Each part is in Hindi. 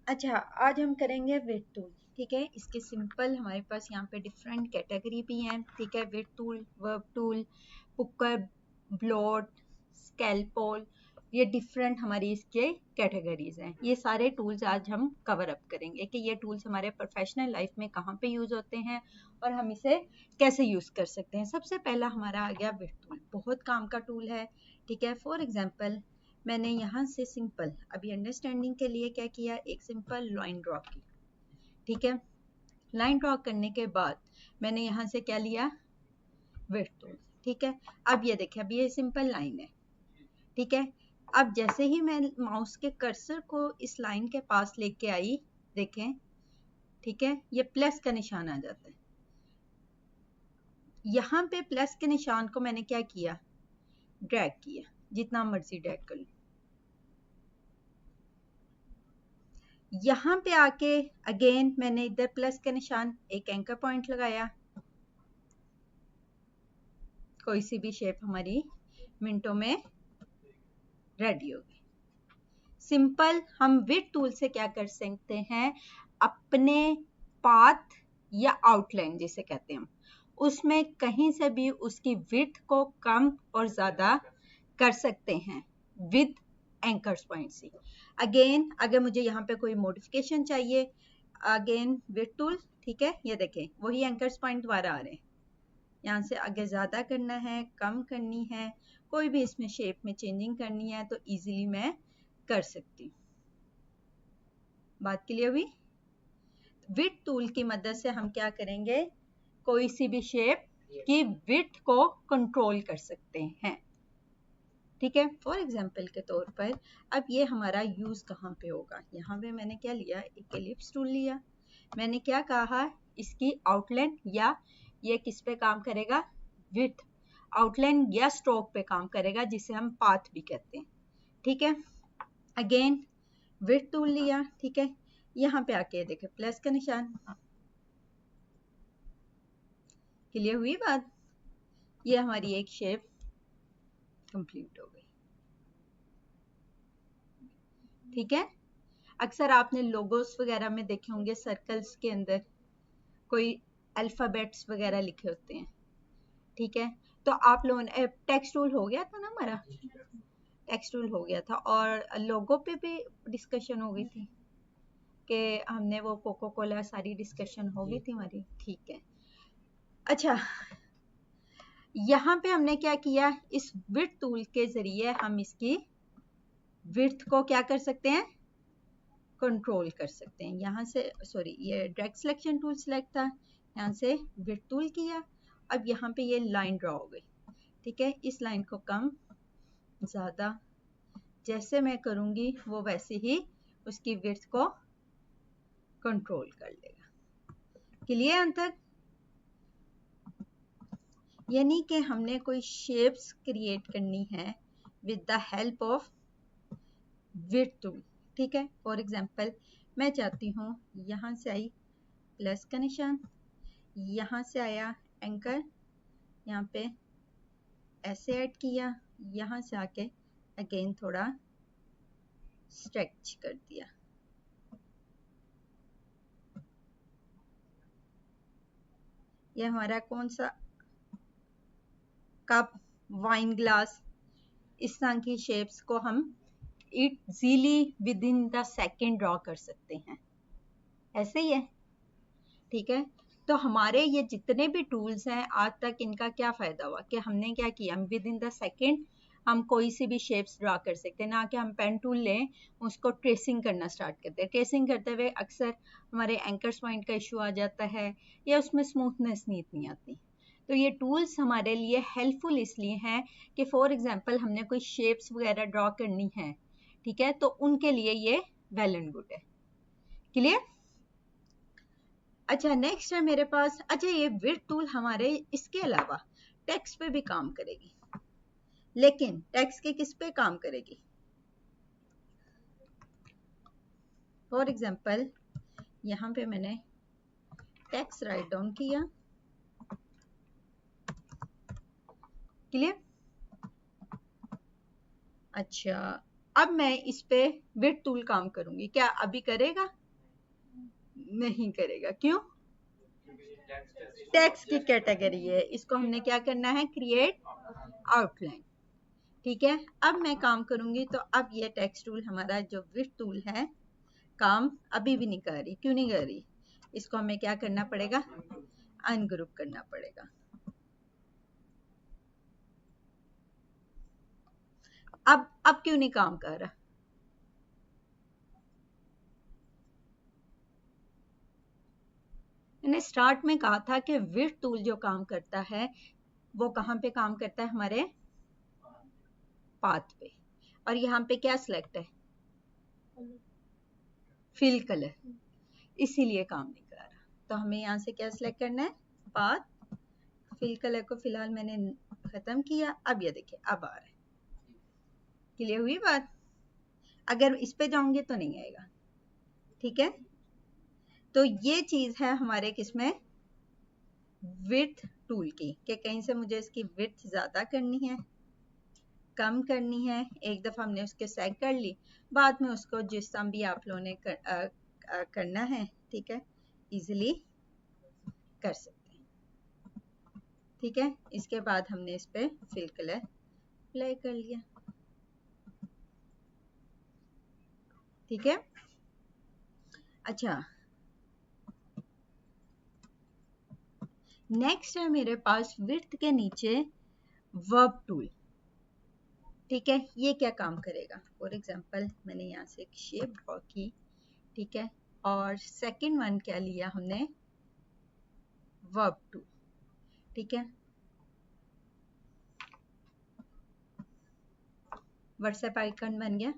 अच्छा, आज हम करेंगे विड टूल। ठीक है, इसके सिंपल हमारे पास यहाँ पे डिफरेंट कैटेगरी भी हैं। ठीक है, weed tool, verb tool, pucker, bloat, scalpel, ये डिफरेंट हमारी इसके कैटेगरीज हैं। ये सारे टूल्स आज हम कवर अप करेंगे कि ये टूल्स हमारे प्रोफेशनल लाइफ में कहाँ पे यूज होते हैं और हम इसे कैसे यूज कर सकते हैं। सबसे पहला हमारा आ गया विड टूल, बहुत काम का टूल है। ठीक है, फॉर एग्जाम्पल मैंने यहाँ से सिंपल अभी अंडरस्टैंडिंग के लिए क्या किया, एक सिंपल लाइन ड्रॉ की। ठीक है, लाइन ड्रॉ करने के बाद मैंने यहाँ से क्या लिया, विड्थ टूल। ठीक है, अब ये देखिए, अब ये सिंपल लाइन है। ठीक है, अब जैसे ही मैं माउस के कर्सर को इस लाइन के पास लेके आई, देखें, ठीक है, ये प्लस का निशान आ जाता है। यहाँ पे प्लस के निशान को मैंने क्या किया, ड्रैग किया, जितना मर्जी ड्रैग कर लो। यहाँ पे आके अगेन मैंने इधर प्लस का निशान, एक एंकर पॉइंट लगाया। कोई सी भी शेप हमारी मिनटों में रेडी होगी। सिंपल हम विड टूल से क्या कर सकते हैं, अपने पाथ या आउटलाइन जिसे कहते हैं हम, उसमें कहीं से भी उसकी विड्थ को कम और ज्यादा कर सकते हैं विद एंकर्स पॉइंट से। अगेन अगर मुझे यहाँ पे कोई मॉडिफिकेशन चाहिए, अगेन विड टूल, ठीक है, ये देखें वही एंकर्स पॉइंट दोबारा आ रहे हैं। यहाँ से आगे ज्यादा करना है, कम करनी है, कोई भी इसमें शेप में चेंजिंग करनी है तो इजीली मैं कर सकती हूँ। बात क्लियर हुई? विड्थ टूल की मदद से हम क्या करेंगे, कोई सी भी शेप की विड्थ को कंट्रोल कर सकते हैं। ठीक है, फॉर एग्जाम्पल के तौर पर अब ये हमारा यूज कहाँ पे होगा, यहाँ पे मैंने क्या लिया, एक एलिप्स टूल लिया। मैंने क्या कहा, इसकी आउटलाइन या ये किस पे काम करेगा, विड्थ, आउटलाइन या स्ट्रोक पे काम करेगा, जिसे हम पाथ भी कहते हैं। ठीक है, अगेन विड्थ टूल लिया। ठीक है, यहाँ पे आके देखे प्लस का निशान। क्लियर हुई बात? ये हमारी एक शेप कंप्लीट हो गई। ठीक है, अक्सर आपने लोगोस वगैरह में देखे होंगे, सर्कल्स के अंदर कोई अल्फाबेट्स वगैरह लिखे होते हैं। ठीक है, तो आप लोगों ने टेक्स्ट टूल हो गया था ना हमारा, टेक्स्ट टूल हो गया था, और लोगो पे भी डिस्कशन हो गई थी कि हमने वो कोको कोला, सारी डिस्कशन हो गई थी हमारी। ठीक है, अच्छा, यहाँ पे हमने क्या किया, इस विड्थ टूल के जरिए हम इसकी विड्थ को क्या कर सकते हैं, कंट्रोल कर सकते हैं। यहाँ से सॉरी, ये ड्रैग सिलेक्शन टूल सिलेक्ट था, यहाँ से विड्थ टूल किया। अब यहाँ पे ये लाइन ड्रॉ हो गई। ठीक है, इस लाइन को कम ज्यादा जैसे मैं करूंगी वो वैसे ही उसकी विड्थ को कंट्रोल कर लेगा। क्लियर अंतर? यानी कि हमने कोई शेप्स क्रिएट करनी है with the help of width tool. ठीक है, फॉर एग्जांपल मैं चाहती हूँ, यहाँ से आई प्लस का निशान, यहाँ से आया एंकर, यहाँ पे ऐसे ऐड किया, यहाँ से आके अगेन थोड़ा स्ट्रेच कर दिया। ये हमारा कौन सा कप, वाइन ग्लास, इस तरह की शेप्स को हम easily with in the second draw कर सकते हैं। ऐसे ही है। ठीक है, तो हमारे ये जितने भी टूल्स हैं आज तक, इनका क्या फायदा हुआ कि हमने क्या किया, हम विद इन द सेकेंड हम कोई सी भी शेप्स ड्रॉ कर सकते हैं, ना कि हम पेन टूल लें उसको ट्रेसिंग करना स्टार्ट करते हैं। ट्रेसिंग करते हुए अक्सर हमारे एंकर्स पॉइंट का इशू आ जाता है या उसमें स्मूथनेस नहीं इतनी आती। तो ये टूल्स हमारे लिए हेल्पफुल इसलिए हैं कि फॉर एग्जांपल हमने कोई शेप्स वगैरह ड्रॉ करनी है, ठीक है, तो उनके लिए ये वेल एंड गुड है। क्लियर? अच्छा, नेक्स्ट है मेरे पास, अच्छा ये विड्थ टूल हमारे इसके अलावा टेक्स्ट पे भी काम करेगी, लेकिन टेक्स्ट के किस पे काम करेगी, फॉर एग्जांपल यहाँ पे मैंने टेक्स्ट राइट डाउन किया। क्लियर? अच्छा, अब मैं इस पे विड्थ टूल काम करूंगी, क्या अभी करेगा? नहीं करेगा। क्यों? टेक्स्ट की कैटेगरी है, इसको हमने क्या करना है? Create outline. ठीक है, अब मैं काम करूंगी तो अब ये टेक्स्ट टूल हमारा जो विड्थ टूल है काम अभी भी नहीं कर रही। क्यों नहीं कर रही? इसको हमें क्या करना पड़ेगा? अनग्रुप करना पड़ेगा। अब क्यों नहीं काम कर रहा? मैंने स्टार्ट में कहा था कि विड्थ टूल जो काम करता है वो कहाँ पे काम करता है? हमारे पाथ पे। और यहाँ पे क्या सिलेक्ट है? फिल कलर, इसीलिए काम नहीं कर रहा। तो हमें यहाँ से क्या सिलेक्ट करना है? पाथ। फिल कलर को फिलहाल मैंने खत्म किया। अब ये देखिए अब आ रहा है। क्लियर हुई बात? अगर इस पे जाऊंगे तो नहीं आएगा। ठीक है, तो ये चीज है हमारे किसमें? विड्थ टूल की, कि कहीं से मुझे इसकी विड्थ ज्यादा करनी है, कम करनी है। एक दफा हमने उसके सेट कर ली, बाद में उसको जिस तरह भी आप लोगों ने करना है, ठीक है, इजीली कर सकते हैं। ठीक है, इसके बाद हमने इस पे फिल कलर अप्लाई कर लिया। ठीक है, अच्छा नेक्स्ट है मेरे पास विड्थ के नीचे वर्ब टूल। ठीक है, ये क्या काम करेगा? फॉर एग्जांपल मैंने यहाँ से एक शेप ड्रॉ की, ठीक है, और सेकंड वन क्या लिया हमने? Verb tool. ठीक है, व्हाट्सएप आइकन बन गया।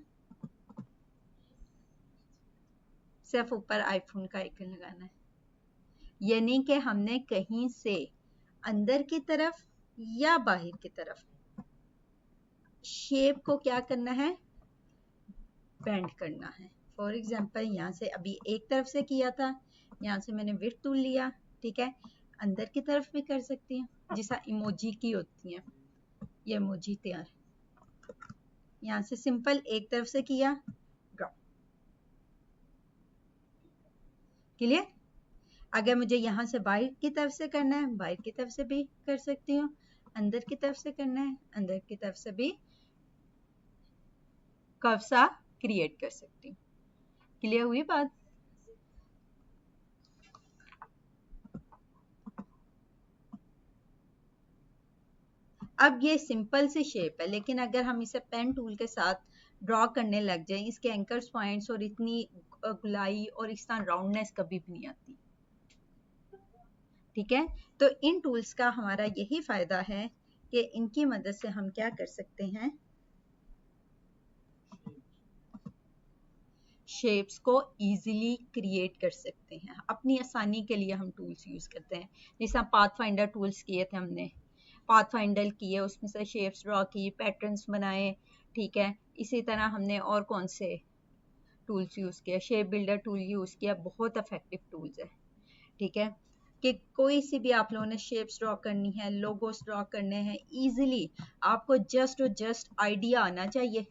सिर्फ ऊपर आईफोन का आइकन लगाना है, यानी कि हमने कहीं से अंदर की तरफ या बाहर की तरफ शेप को क्या करना है? बेंड करना है। फॉर एग्जांपल यहाँ से अभी एक तरफ से किया था, यहाँ से मैंने विड्थ टूल लिया। ठीक है, अंदर की तरफ भी कर सकती हूँ, जैसा इमोजी की होती है। ये इमोजी तैयार, यहाँ से सिंपल एक तरफ से किया, ड्रॉ। क्लियर? अगर मुझे यहाँ से बाहर की तरफ से करना है, बाहर की तरफ से भी कर सकती हूँ। अंदर की तरफ से करना है, अंदर की तरफ से भी कर्व सा क्रिएट कर सकती हूँ। क्लियर हुई बात? अब ये सिंपल सी शेप है, लेकिन अगर हम इसे पेन टूल के साथ ड्रॉ करने लग जाएं, इसके एंकर्स पॉइंट्स और इतनी गुलाई और इस तरह राउंडनेस कभी भी नहीं आती। ठीक है, तो इन टूल्स का हमारा यही फायदा है कि इनकी मदद से हम क्या कर सकते हैं? शेप्स को इजीली क्रिएट कर सकते हैं। अपनी आसानी के लिए हम टूल्स यूज करते हैं, जैसे पाथ फाइंडर टूल्स किए थे हमने, पाथ फाइंडर किए, उसमें से शेप्स ड्रॉ की, पैटर्न्स बनाए। ठीक है, इसी तरह हमने और कौन से टूल्स यूज किया? शेप बिल्डर टूल यूज किया, बहुत इफेक्टिव टूल्स है। ठीक है, कि कोई सी भी आप लोगों ने शेप्स ड्रॉ करनी है, लोगोस ड्रॉ करने हैं, इजीली आपको जस्ट और जस्ट आइडिया आना चाहिए,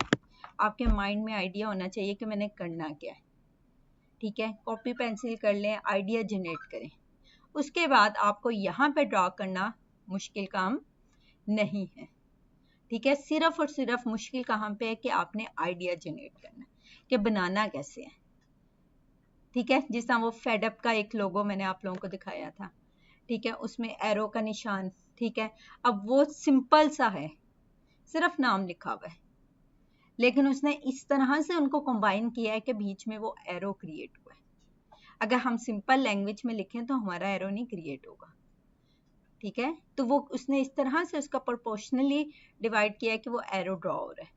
आपके माइंड में आइडिया होना चाहिए कि मैंने करना क्या है। ठीक है, कॉपी पेंसिल कर लें, आइडिया जनरेट करें, उसके बाद आपको यहाँ पे ड्रॉ करना मुश्किल काम नहीं है। ठीक है, सिर्फ और सिर्फ मुश्किल कहाँ पे है कि आपने आइडिया जनरेट करना, कि बनाना कैसे है। ठीक है, जिस तरह वो फेडअप का एक लोगो मैंने आप लोगों को दिखाया था, ठीक है, उसमें एरो का निशान। ठीक है, अब वो सिंपल सा है, सिर्फ नाम लिखा हुआ है, लेकिन उसने इस तरह से उनको कंबाइन किया है कि बीच में वो एरो क्रिएट हुआ है। अगर हम सिंपल लैंग्वेज में लिखें तो हमारा एरो नहीं क्रिएट होगा। ठीक है, तो वो उसने इस तरह से उसका प्रोपोर्शनली डिवाइड किया है कि वो एरो ड्रॉ हो रहा है।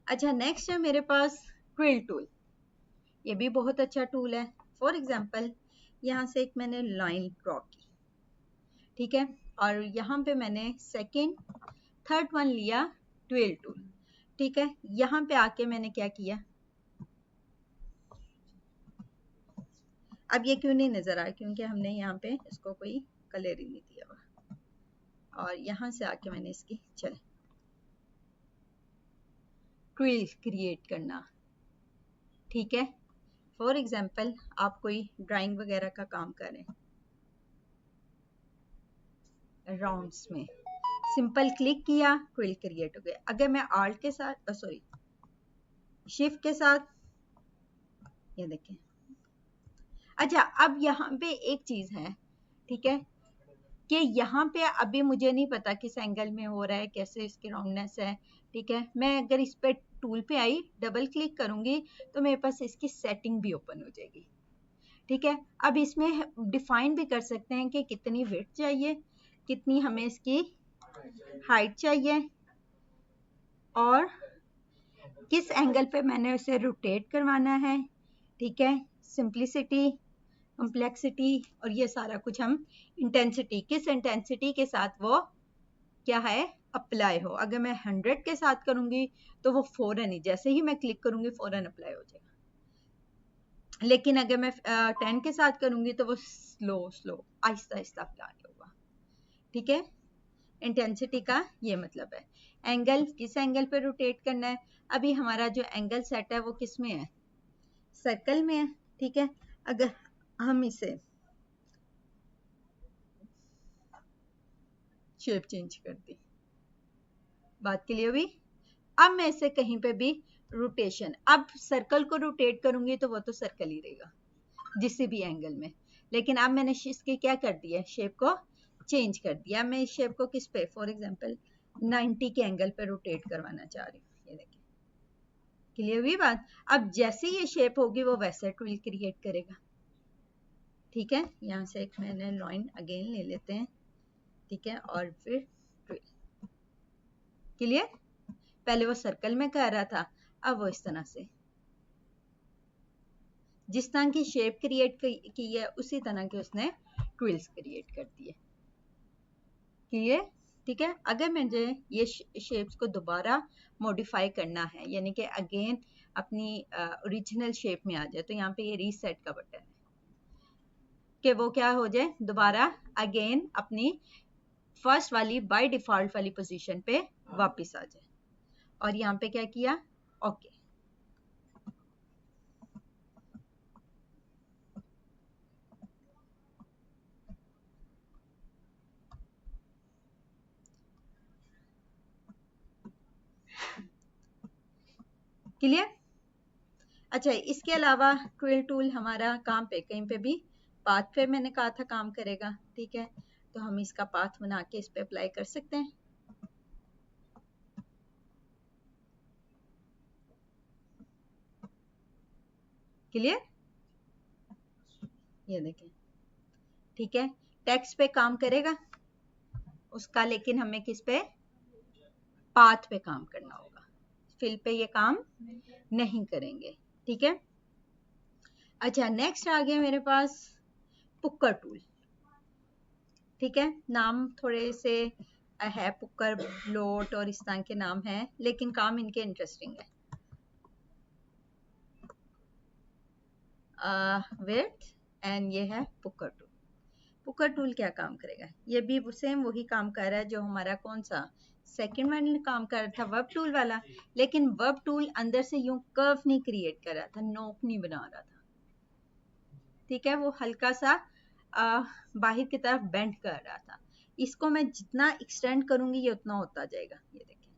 अच्छा, नेक्स्ट है मेरे पास क्विल टूल। ये भी बहुत अच्छा टूल है। फॉर एग्जाम्पल यहाँ से एक मैंने लाइन ड्रॉ की, ठीक है, और यहाँ पे मैंने सेकेंड थर्ड वन लिया ट्विल टूल। ठीक है, यहाँ पे आके मैंने क्या किया? अब ये क्यों नहीं नजर आया? क्योंकि हमने यहाँ पे इसको कोई कलर ही नहीं दिया हुआ। और यहाँ से आके मैंने इसकी चल ट्विल क्रिएट करना, ठीक है। फॉर एग्जाम्पल आप कोई ड्राइंग वगैरह का काम करें राउंड्स में, सिंपल क्लिक किया, ट्विल क्रिएट हो गया। अगर मैं आल्ट के साथ सॉरी शिफ्ट के साथ, ये देखें। अच्छा, अब यहाँ पे एक चीज है, ठीक है, कि यहाँ पे अभी मुझे नहीं पता किस एंगल में हो रहा है, कैसे इसकी राउंडनेस है, ठीक है। मैं अगर इस पे टूल पे आई, डबल क्लिक करूंगी तो मेरे पास इसकी सेटिंग भी ओपन हो जाएगी, ठीक है। अब इसमें डिफाइन भी कर सकते हैं कि कितनी विड्थ चाहिए, कितनी हमें इसकी हाइट चाहिए, और किस एंगल पे मैंने उसे रोटेट करवाना है, ठीक है। सिंप्लिसिटी, कॉम्प्लेक्सिटी, और ये सारा कुछ हम इंटेंसिटी, किस इंटेंसिटी के साथ वो क्या है अप्लाई हो। अगर मैं 100 के साथ करूंगी तो वो फौरन ही, जैसे ही मैं क्लिक करूंगी फौरन अप्लाई हो जाएगा। लेकिन अगर मैं 10 के साथ करूंगी तो वो slow slow Aahista Aahista apply होगा, ठीक है। इंटेंसिटी का ये मतलब है। एंगल, किस एंगल पे रोटेट करना है। अभी हमारा जो एंगल सेट है वो किस में है, सर्कल में है, ठीक है। अगर हम इसे शेप चेंज कर दी, बात के लिए भी, अब मैं इसे कहीं पे भी रोटेशन, अब सर्कल को रोटेट करूंगी तो वो तो सर्कल ही रहेगा जिस भी एंगल में। लेकिन अब मैंने इसके क्या कर दिया, शेप को चेंज कर दिया। मैं इस शेप को किस पे, फॉर एग्जांपल 90 के एंगल पे रोटेट करवाना चाह रही हूँ, ये देखिए, क्लियर हुई बात। अब जैसे ये शेप होगी वो वैसे ट्विल क्रिएट करेगा, ठीक है। यहाँ से एक मैंने लाइन अगेन ले लेते हैं, ठीक है, और फिर ट्विल, क्लियर। पहले वो सर्कल में कर रहा था, अब वो इस तरह से, जिस तरह की शेप क्रिएट की है उसी तरह के उसने ट्विल्स क्रिएट कर दिए, क्लियर, ठीक है। अगर मुझे ये शेप्स को दोबारा मॉडिफाई करना है, यानी कि अगेन अपनी ओरिजिनल शेप में आ जाए, तो यहाँ पे ये रीसेट का बटन है कि वो क्या हो जाए, दोबारा अगेन अपनी फर्स्ट वाली बाय डिफॉल्ट वाली पोजीशन पे वापस आ जाए। और यहाँ पे क्या किया, ओके। क्लियर। अच्छा, इसके अलावा ट्विल टूल हमारा काम पे कहीं पे भी पाथ पे मैंने कहा था काम करेगा, ठीक है। तो हम इसका पाथ बना के इस पे अप्लाई कर सकते हैं, क्लियर, ये देखें, ठीक है। टेक्स्ट पे काम करेगा उसका, लेकिन हमें किस पे, पाथ पे काम करना होगा, फिल पे ये काम नहीं करेंगे, ठीक है। अच्छा, नेक्स्ट आ गया मेरे पास पुक्कर टूल, ठीक है। नाम थोड़े से है, पुक्कर, ब्लोट और इस तरह के नाम हैं, लेकिन काम इनके इंटरेस्टिंग है। विड्थ एंड ये है पुक्कर टूल। पुक्कर टूल क्या काम करेगा, ये भी सेम वही काम कर रहा है जो हमारा कौन सा सेकंड वन काम कर रहा था, वर्ब टूल वाला। लेकिन वर्ब टूल अंदर से यूं कर्व नहीं क्रिएट कर रहा था, नोक नहीं बना रहा था, ठीक है। वो हल्का सा बाहर की तरफ बेंड कर रहा था। इसको मैं जितना एक्सटेंड करूंगी ये उतना होता जाएगा, ये देखिए,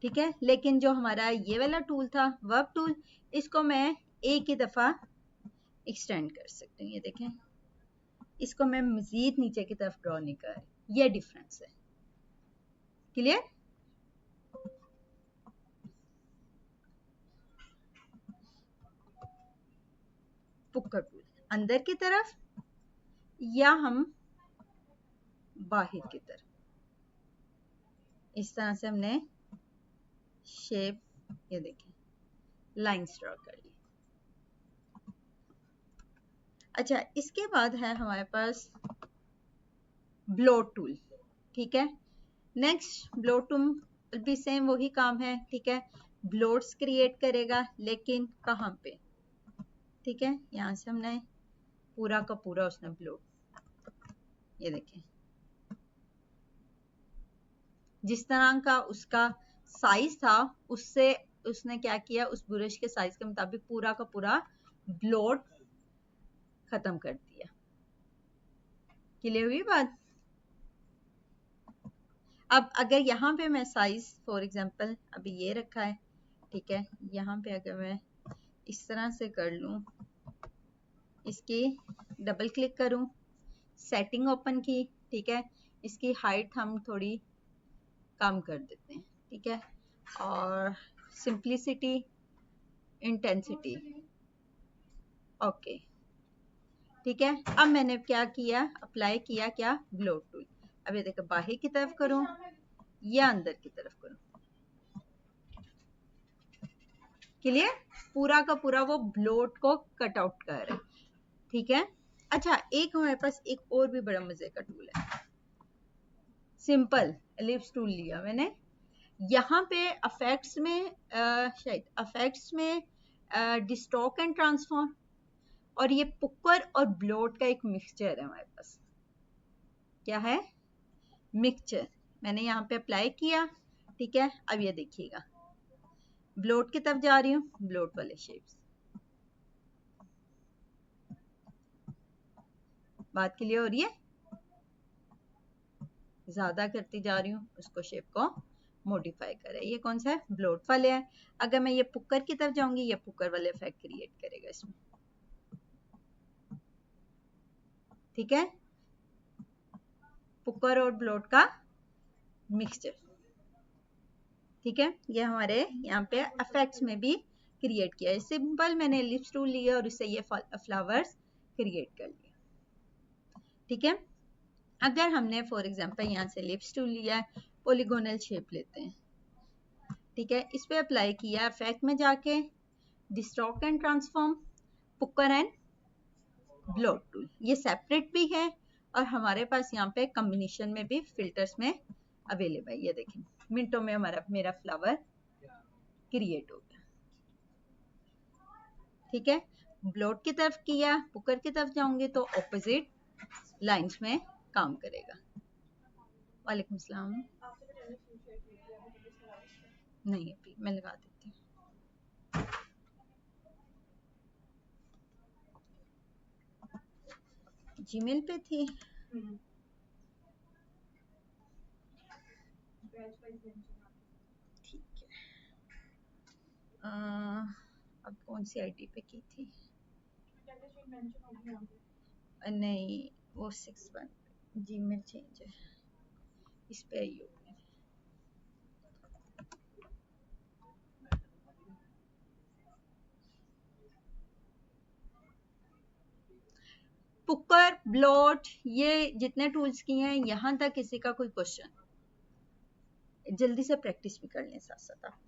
ठीक है। लेकिन जो हमारा ये वाला टूल था वर्ब टूल, इसको मैं एक ही दफा एक्सटेंड कर सकती हूँ, ये देखें। इसको मैं मजीद नीचे की तरफ ड्रॉ नहीं कर रही, ये डिफरेंस है, क्लियर। पुक्कर टूल अंदर की तरफ या हम बाहर की तरफ, इस तरह से हमने शेप, ये देखें, लाइंस ड्रॉ कर ली। अच्छा, इसके बाद है हमारे पास ब्लोट टूल, ठीक है। नेक्स्ट ब्लोट टूल भी सेम वही काम है, ठीक है। ब्लोट्स क्रिएट करेगा, लेकिन कहाँ पे, ठीक है। यहाँ से हमने पूरा का पूरा उसने ब्लोट, ये देखें, जिस तरह का उसका साइज था उससे उसने क्या किया, उस ब्रश के साइज के मुताबिक पूरा का पूरा ब्लॉट खत्म कर दिया। क्लियर हुई बात? अब अगर यहाँ पे मैं साइज फॉर एग्जांपल अभी ये रखा है, ठीक है, यहाँ पे अगर मैं इस तरह से कर लूँ, इसकी डबल क्लिक करूँ, सेटिंग ओपन की, ठीक है, इसकी हाइट हम थोड़ी कम कर देते हैं, ठीक है, और सिंप्लिसिटी, इंटेंसिटी, ओके, ठीक है। अब मैंने क्या किया, अप्लाई किया क्या, ब्लो टूल। अब ये देखो बाहर की तरफ करूं या अंदर की तरफ करूं, क्लियर, पूरा का पूरा वो ब्लोट को कट आउट कर रहा है, ठीक है। अच्छा, एक हमारे पास एक और भी बड़ा मजे का टूल है, सिंपल एलिप्स टूल लिया मैंने। यहाँ पे अफेक्ट्स में शायद अफेक्ट्स में डिस्टॉक एंड ट्रांसफॉर्म, और ये पुकर और ब्लोट का एक मिक्सचर है हमारे पास। क्या है, मिक्सचर। मैंने यहाँ पे अप्लाई किया, ठीक है। अब ये देखिएगा, ब्लोट की तरफ जा रही हूँ, ब्लोट वाले शेप्स, बात क्लियर हो रही है। ज्यादा करती जा रही हूँ, उसको शेप को मॉडिफाई करे। ये कौन सा है, ब्लोट वाले है। अगर मैं ये पुकर की तरफ जाऊंगी, ये पुकर वाले इफेक्ट क्रिएट करेगा इसमें, ठीक है, पुकर और ब्लोट का मिक्सचर, ठीक है। ये हमारे यहाँ पे इफेक्ट्स में भी क्रिएट किया है। सिंपल मैंने लिप्स टूल लिया और इससे ये फ्लावर्स क्रिएट कर लिए, ठीक है। अगर हमने फॉर एग्जांपल यहाँ से लिप्स टूल लिया है, पॉलीगोनल शेप लेते हैं, ठीक है, इस पे अप्लाई किया, इफेक्ट में जाके distort and transform, pucker and bloat tool, ये सेपरेट भी है और हमारे पास यहाँ पे कॉम्बिनेशन में भी फिल्टर्स में अवेलेबल है। ये देखें, मिनटों में हमारा मेरा फ्लावर क्रिएट हो गया, ठीक है। ब्लोट की तरफ किया, पुकर की तरफ जाऊंगी तो ऑपोजिट लाइंस में काम करेगा। वालेकुम सलाम। नहीं अभी मैं लगा देती हूँ। जीमेल पे थी, ठीक है। अब कौन सी आईडी पे की थी, नहीं वो 61 जीमेल चेंज है, इस पे आई होगी। पुकर, ब्लॉट, ये जितने टूल्स किए हैं, यहाँ तक किसी का कोई क्वेश्चन, जल्दी से प्रैक्टिस भी कर लें साथ साथ आप।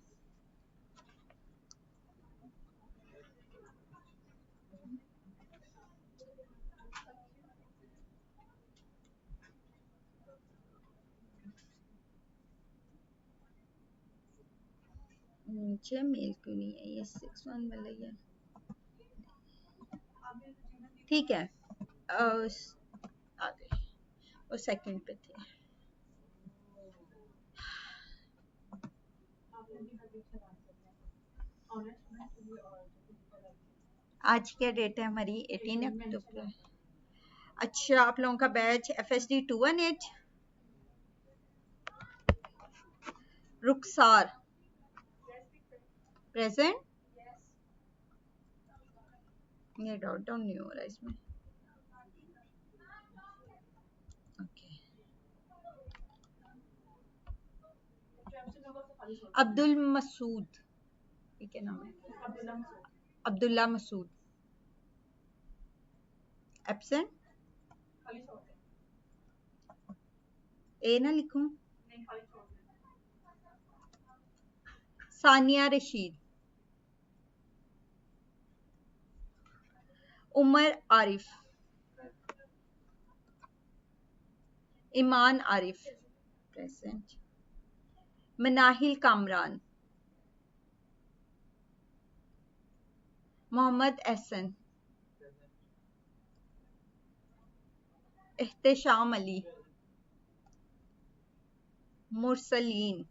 नीचे मेल क्यों नहीं है, ये 61 वाला ही है, ठीक है। आ गए, और सेकंड पे थे। आज क्या डेट है हमारी, 18 अक्टूबर। अच्छा, आप लोगों का बैच FSD 218, रुखसार प्रेजेंट, ये डॉट डाउन नहीं हो रहा इसमें, ओके। अब्दुल मसूद, ठीक है नाम है, अब्दुल्ला मसूद, एब्सेंट, ए ना लिखूं, सानिया रशीद, उमर आरिफ, ईमान आरिफ प्रेजेंट, मनाहिल कामरान, मोहम्मद एहसन, एहतेशाम अली, मुरसलीन,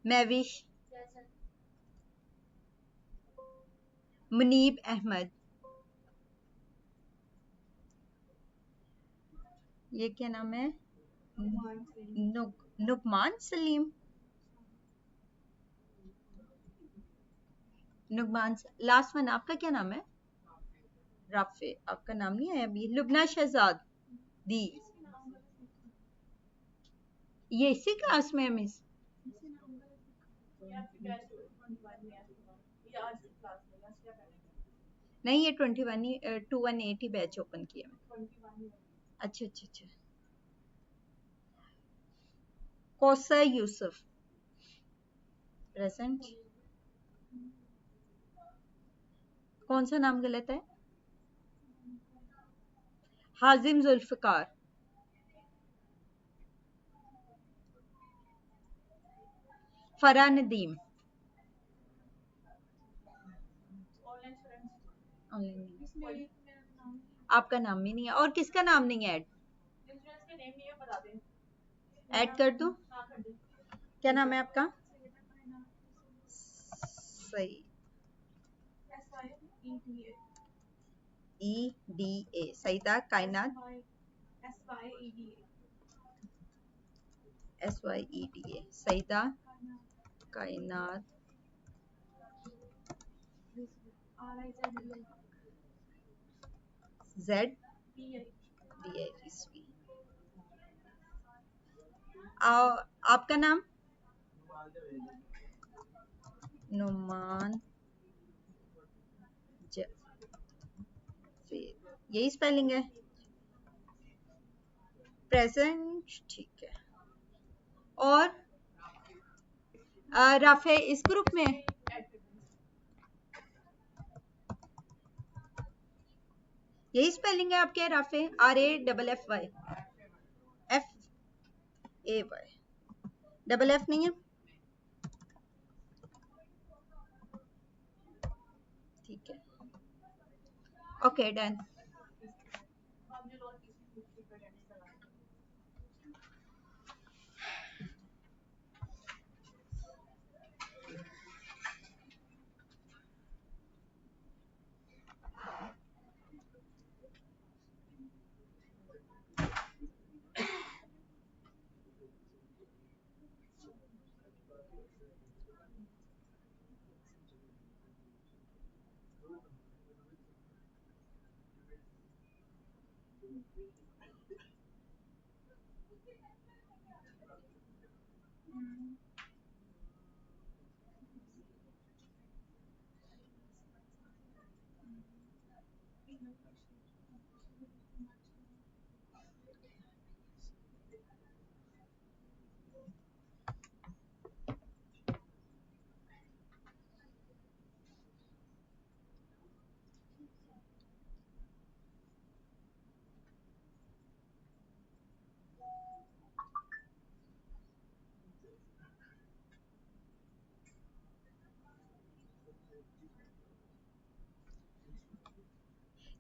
महविश, मुनीब अहमद, ये क्या नाम है, नुकमान सलीम, नुकमान, लास्ट वन आपका क्या नाम है, राफे, आपका नाम नहीं है अभी, लुबना शहजाद दी, ये इसी क्लास में है मिस, नहीं ये 2180 बैच ओपन किया मैं, अच्छा अच्छा अच्छा, कौसर यूसुफ प्रेजेंट, कौन सा नाम गलत है, हाजिम जुल्फकार, फरा नदीम, आपका नाम भी नहीं है, और किसका नाम नहीं है, ऐड कर दूं, क्या नाम है आपका, सही, EDA, सईदा कायनात, SYEDA, सईदा कायनात, ZDISV, आपका नाम, नुमान यही स्पेलिंग है, प्रेजेंट, ठीक है, और राफे इस ग्रुप में, यही स्पेलिंग है आपके, Rafe, RAFFY, FAY, double F नहीं है, ठीक है, ओके डन।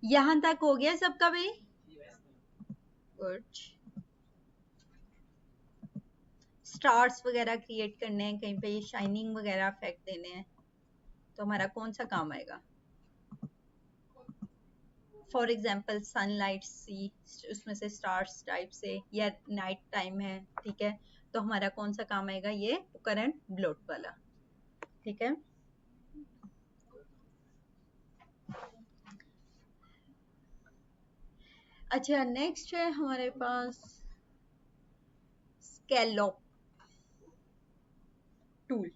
यहां तक हो गया सबका भाई, गुड, स्टार्स वगैरह क्रिएट करने हैं, कहीं पे शाइनिंग वगैरह इफेक्ट देने हैं, तो हमारा कौन सा काम आएगा, फॉर एग्जाम्पल सनलाइट सी, उसमें से स्टार्स टाइप से, या नाइट टाइम है, ठीक है, तो हमारा कौन सा काम आएगा, ये करंट ब्लोट वाला, ठीक है, अच्छा नेक्स्ट है हमारे पास स्कैलॉप टूल,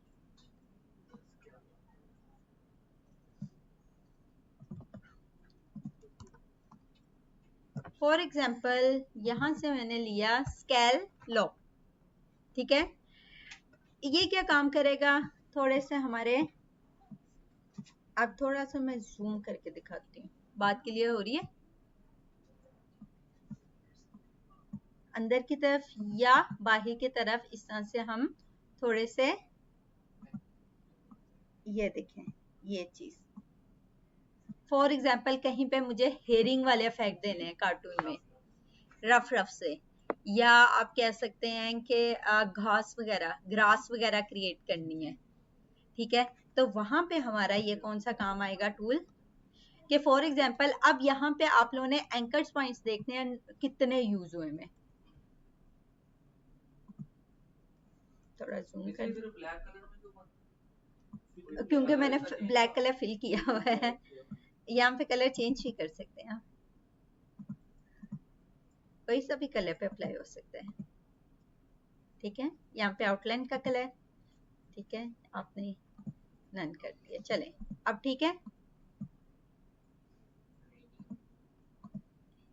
फॉर एग्जाम्पल यहां से मैंने लिया स्कैलॉप, ठीक है, ये क्या काम करेगा, थोड़े से हमारे, अब थोड़ा सा मैं जूम करके दिखाती हूँ, बात क्लियर हो रही है, अंदर की तरफ या बाहर की तरफ, इस तरह से हम थोड़े से, ये देखें, ये चीज, फॉर एग्जाम्पल कहीं पे मुझे हेयरिंग वाले इफेक्ट देने हैं कार्टून में, रफ रफ से, या आप कह सकते हैं कि घास वगैरह, ग्रास वगैरह क्रिएट करनी है, ठीक है, तो वहां पे हमारा ये कौन सा काम आएगा टूल, कि फॉर एग्जांपल अब यहाँ पे आप लोगों ने एंकर्स पॉइंट्स देखने हैं कितने यूज हुए में, थोड़ा जूम कर, क्योंकि मैंने ब्लैक कलर फिल किया हुआ है, यहाँ पे कलर चेंज ही कर सकते हैं, कोई सा भी कलर पे अप्लाई हो सकता है, ठीक है, यहाँ पे आउटलाइन का कलर, ठीक है, आपने नन कर दिया, चलें अब ठीक है,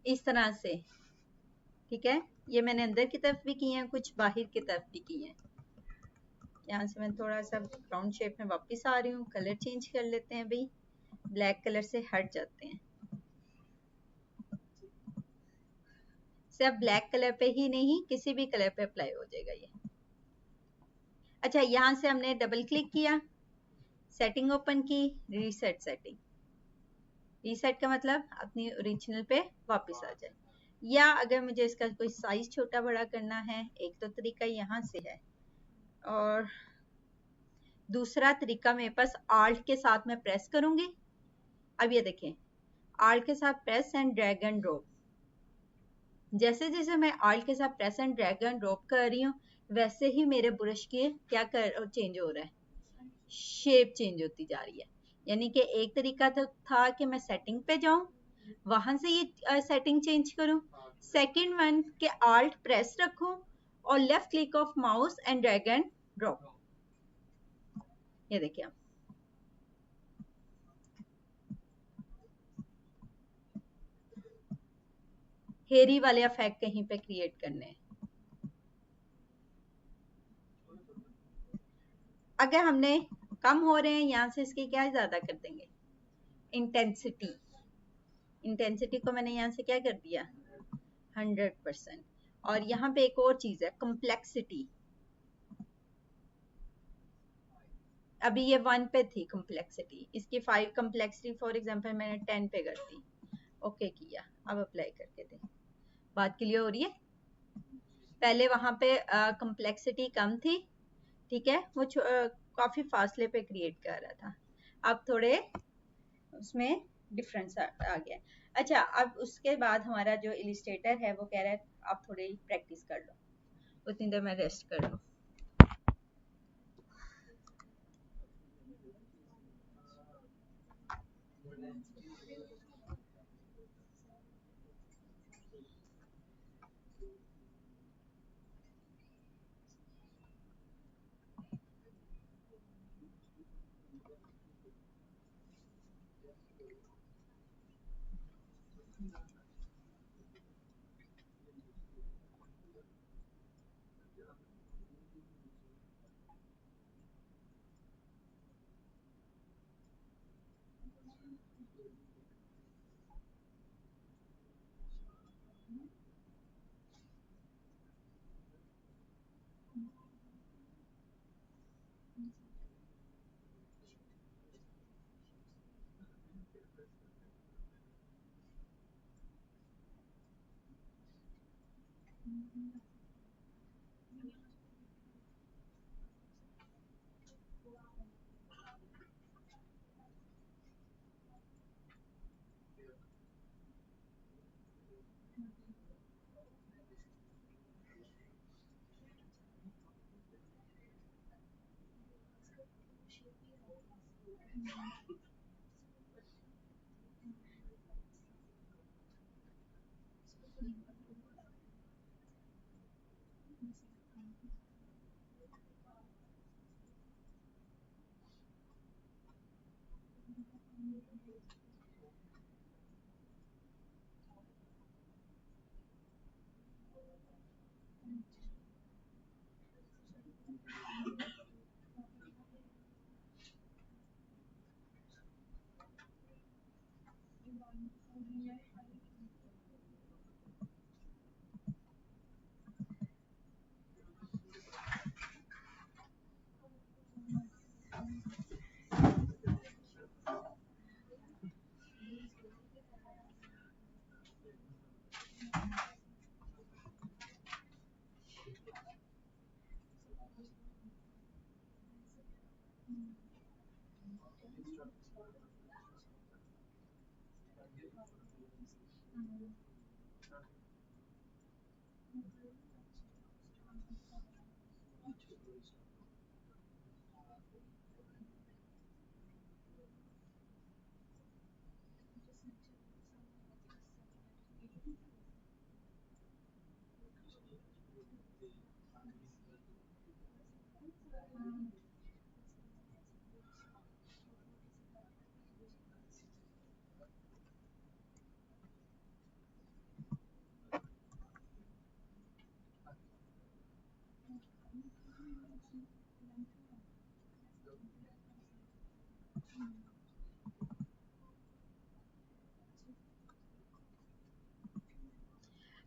इस तरह से, ठीक है, ये मैंने अंदर की तरफ भी की हैं, कुछ बाहर की तरफ भी की हैं, यहाँ से मैं थोड़ा सा राउंड शेप में वापस आ रही हूँ, कलर चेंज कर लेते हैं भाई, ब्लैक कलर से हट जाते हैं, सिर्फ ब्लैक कलर पे ही नहीं किसी भी कलर पे अप्लाई हो जाएगा ये। अच्छा, यहाँ से हमने डबल क्लिक किया, सेटिंग ओपन की, रीसेट सेटिंग, रीसेट का मतलब अपनी ओरिजिनल पे वापस आ जाए, या अगर मुझे इसका कोई साइज छोटा बड़ा करना है, एक तो तरीका यहाँ से है, और दूसरा तरीका मेरे पास आल्ट के साथ मैं प्रेस करूंगी, अब ये देखें, आल्ट के साथ press and drag and drop, जैसे जैसे मैं आल्ट के साथ press and drag and drop कर रही हूँ, वैसे ही मेरे ब्रश के क्या कर चेंज हो रहा है, शेप चेंज होती जा रही है, यानी कि एक तरीका तो था कि मैं सेटिंग पे जाऊं, वहां से ये सेटिंग चेंज करूं, सेकंड वन के आल्ट प्रेस रखूं और left click of mouse and drag and drop, ये देखिए आप, हेरी वाले इफेक्ट कहीं पे क्रिएट करने हैं। अगर हमने कम हो रहे हैं यहाँ से, इसकी क्या ज्यादा कर देंगे, इंटेंसिटी, इंटेंसिटी को मैंने यहाँ से क्या कर दिया 100%, और यहाँ पे एक और चीज है कम्प्लेक्सिटी, अभी ये 1 पे थी कम्प्लेक्सिटी, इसकी 5 कम्प्लेक्सिटी फॉर एग्जांपल मैंने 10 पे कर दी, ओके किया, अब अप्लाई करके दें, बात क्लियर हो रही है, पहले वहां पे कम्प्लेक्सिटी कम थी, ठीक है, वो काफी फासले पे क्रिएट कर रहा था, अब थोड़े उसमें डिफरेंस आ गया। अच्छा, अब उसके बाद हमारा जो इलिस्ट्रेटर है वो कह रहा है आप थोड़ी प्रैक्टिस कर लो, उतनी देर मैं रेस्ट कर लूँ।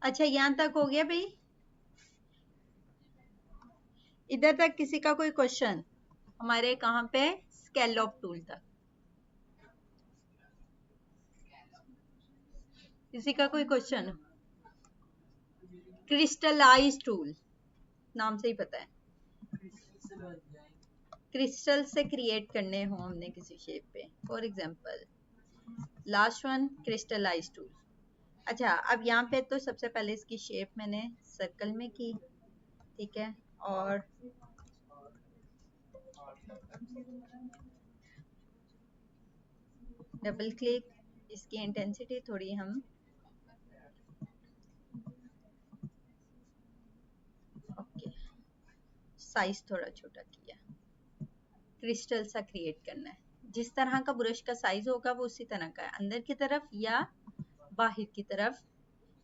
अच्छा, यहाँ तक हो गया भाई? इधर तक किसी का कोई क्वेश्चन? हमारे कहाँ पे? स्कैलॉप टूल तक किसी का कोई क्वेश्चन? क्रिस्टलाइज टूल नाम से ही पता है, क्रिस्टल से क्रिएट करने हो हमने किसी शेप पे। For example last one crystallize tool. अच्छा, अब यहाँ पे तो सबसे पहले इसकी शेप मैंने सर्कल में की, ठीक है, और डबल क्लिक, इसकी इंटेंसिटी थोड़ी हम ओके, साइज थोड़ा छोटा किया। क्रिस्टल सा क्रिएट करना है, जिस तरह का ब्रश का साइज होगा वो उसी तरह का है, अंदर की तरफ या बाहर की तरफ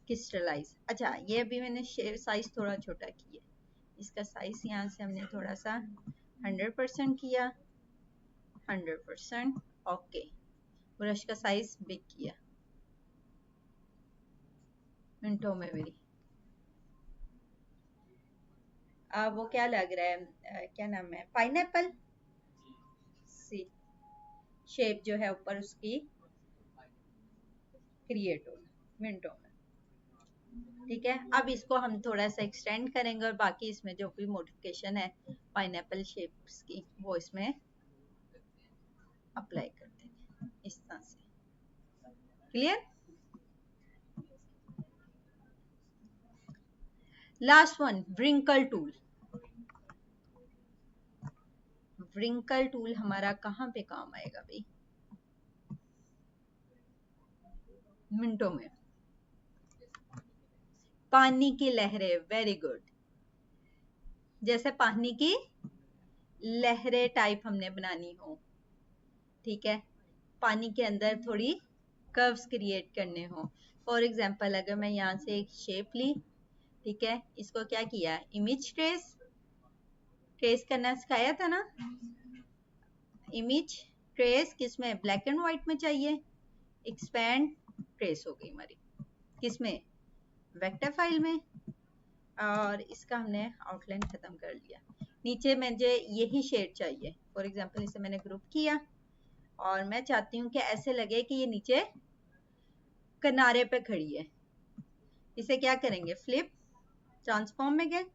क्रिस्टलाइज। अच्छा, ये अभी मैंने साइज थोड़ा छोटा किया, इसका साइज यहाँ से हमने थोड़ा सा 100% किया, 100%। ओके, ब्रश का साइज बिग किया मिनटों में मेरी। वो क्या लग रहा है, क्या नाम है, पाइनएप्पल सी शेप जो है ऊपर उसकी क्रिएट हो मिनटों में, ठीक है। अब इसको हम थोड़ा सा एक्सटेंड करेंगे और बाकी इसमें जो भी मॉडिफिकेशन है पाइनएप्पल शेप्स की वो इसमें अप्लाई कर देंगे इस तरह से। Clear? Last one wrinkle tool. Wrinkle tool हमारा कहाँ पे काम आएगा भाई? मिनटों में। पानी की लहरें, वेरी गुड। जैसे पानी की लहरें टाइप हमने बनानी हो, ठीक है, पानी के अंदर थोड़ी कर्व्स क्रिएट करने हो। फॉर एग्जांपल अगर मैं यहाँ से एक शेप ली, ठीक है, इसको क्या किया, इमेज ट्रेस, ट्रेस करना सिखाया था ना, इमेज ट्रेस किसमें, ब्लैक एंड व्हाइट में चाहिए, एक्सपैंड ट्रेस हो गई हमारी किसमें, वेक्टर फाइल में, और इसका हमने आउटलाइन खत्म कर लिया। नीचे मुझे यही शेड चाहिए, फॉर एग्जांपल इसे मैंने ग्रुप किया और मैं चाहती हूँ कि ऐसे लगे कि ये नीचे किनारे पे खड़ी है। इसे क्या करेंगे, फ्लिप, ट्रांसफॉर्म में गए,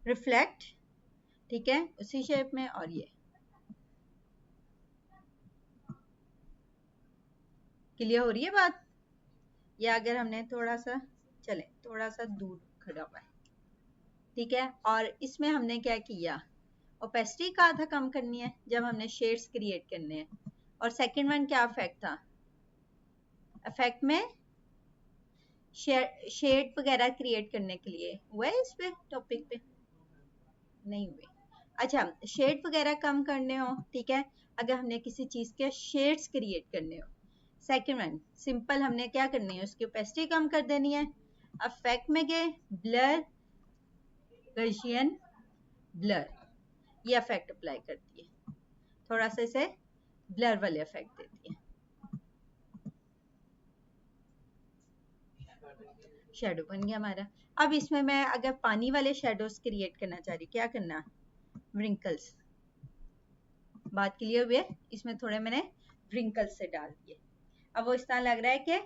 रिफ्लेक्ट, ठीक है, उसी शेप में, और ये क्लियर हो रही है बात? या अगर हमने थोड़ा सा, चले थोड़ा सा दूर खड़ा हुआ है, ठीक है, और इसमें हमने क्या किया, ओपेसिटी कहा था कम करनी है जब हमने शेड्स क्रिएट करने हैं, और सेकंड वन क्या इफेक्ट था, इफेक्ट में शेड वगैरह क्रिएट करने के लिए हुआ है इस पे टॉपिक पे नहीं हुए। अच्छा, शेड वगैरह कम करने हो, ठीक है, अगर हमने किसी चीज के शेड्स क्रिएट करने हो, सेकंड वन सिंपल हमने क्या करनी है, उसकी ओपेसिटी कम कर देनी है, इफेक्ट में गए, ब्लर, गॉसियन ब्लर, ये इफेक्ट अप्लाई करती है, थोड़ा सा इसे ब्लर वाले इफेक्ट देती है। शेडो बन गया हमारा। अब इसमें मैं अगर पानी वाले शेडोज क्रिएट करना चाह रही, क्या करना, व्रिंकल्स, बात क्लियर हुई है, इसमें थोड़े मैंने व्रिंकल्स से डाल दिए, अब वो इस तरह लग रहा है कि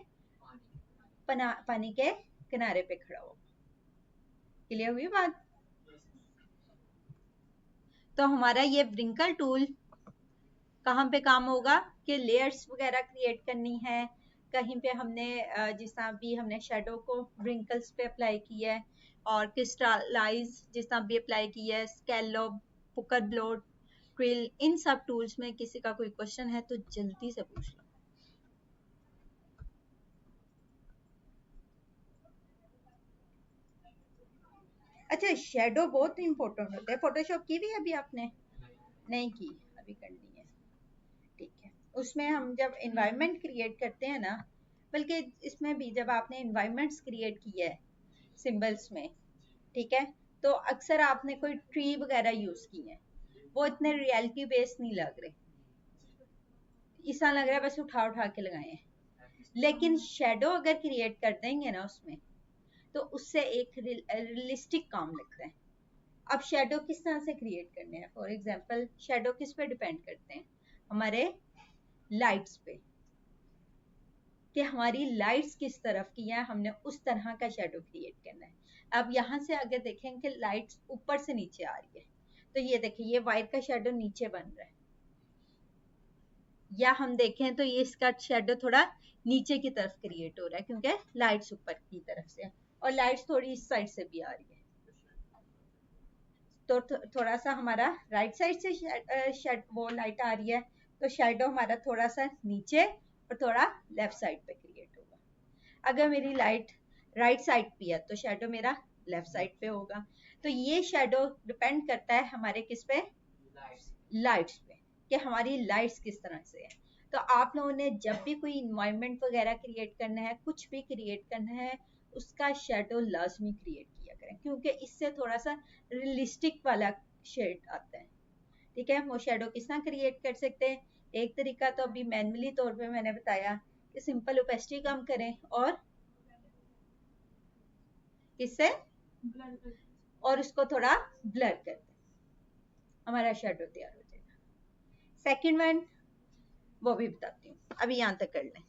पानी के किनारे पे खड़ा हो। क्लियर हुई बात? तो हमारा ये व्रिंकल टूल कहाँ पे काम होगा कि लेयर्स वगैरह क्रिएट करनी है, कहीं पे हमने जिस तरह भी हमने शेडो को व्रिंकल्स पे अप्लाई किया है, और क्रिस्टलाइज जिस तरह भी अप्लाई किया है, स्कैलोप, पुकर ब्लोड, क्विल, इन सब टूल्स में किसी का कोई क्वेश्चन है तो जल्दी से पूछ लो। अच्छा, शेडो बहुत इंपॉर्टेंट होता है। फोटोशॉप की भी अभी आपने नहीं की? अभी करनी है, ठीक है। उसमें हम जब इन्वायरमेंट क्रिएट करते हैं ना, बल्कि इसमें भी जब आपने इन्वायरमेंट्स क्रिएट किया है सिंबल्स में, ठीक है, तो अक्सर आपने कोई ट्री वगैरह यूज की है, वो इतने रियलिटी बेस्ड नहीं लग रहे, ऐसा लग रहा है बस उठा उठा के लगाए हैं। लेकिन शेडो अगर क्रिएट कर देंगे ना उसमें, तो उससे एक रियलिस्टिक काम लगता है। अब शेडो किस तरह से क्रिएट करने हैं? फॉर एग्जांपल शेडो किस पे डिपेंड करते हैं? हमारे लाइट्स पे, कि हमारी लाइट्स किस तरफ की है, हमने उस तरह का शेडो क्रिएट करना है। अब यहाँ से अगर देखें कि लाइट्स ऊपर से नीचे आ रही है, तो ये देखिए ये वाइट का शेडो नीचे बन रहा है, या हम देखें तो ये इसका शेडो थोड़ा नीचे की तरफ क्रिएट हो रहा है क्योंकि लाइट्स ऊपर की तरफ से, और लाइट्स थोड़ी इस साइड से भी आ रही है। तो थोड़ा सा हमारा राइट साइड से वो लाइट आ रही है, तो शेडो हमारा थोड़ा सा नीचे और थोड़ा लेफ्ट साइड पे क्रिएट होगा। अगर मेरी लाइट राइट साइड पे है तो शेडो मेरा लेफ्ट साइड पे होगा। तो ये शेडो डिपेंड करता है हमारे किस पे? लाइट्स पे, कि हमारी लाइट्स किस तरह से है। तो आप लोगों ने जब भी कोई इन्वायरमेंट वगैरह क्रिएट करना है, कुछ भी क्रिएट करना है, उसका शेडो लाजमी क्रिएट किया करें, क्योंकि इससे थोड़ा सा रियलिस्टिक वाला शेड आता है। ठीक है, वो शेडो किस तरह क्रिएट कर सकते हैं? एक तरीका तो अभी मैनुअली तौर पे मैंने बताया कि सिंपल ओपेसिटी कम करें और किससे, और उसको थोड़ा ब्लर कर दें, हमारा शेडो तैयार हो जाएगा। सेकंड वन वो भी बताती हूँ, अभी यहाँ तक कर लें।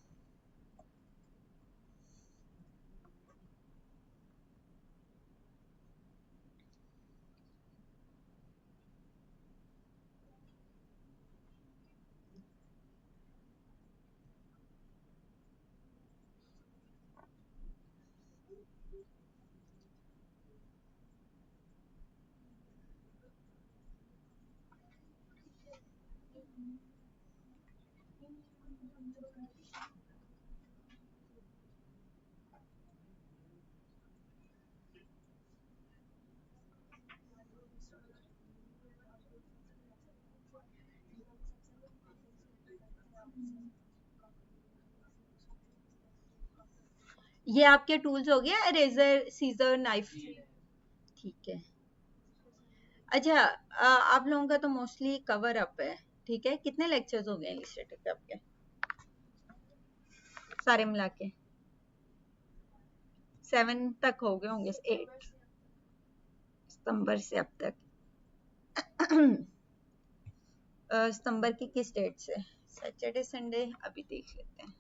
ये आपके टूल्स हो गया, इरेजर, सीजर, नाइफ, ठीक है। अच्छा, आप लोगों का तो मोस्टली कवर अप है, ठीक है। कितने लेक्चर्स हो गए इलस्ट्रेटर के आपके सारे मिला के? 7 तक हो गए होंगे, 8 सितंबर से अब तक। सितंबर की किस डेट से? सैटरडे संडे, अभी देख लेते हैं।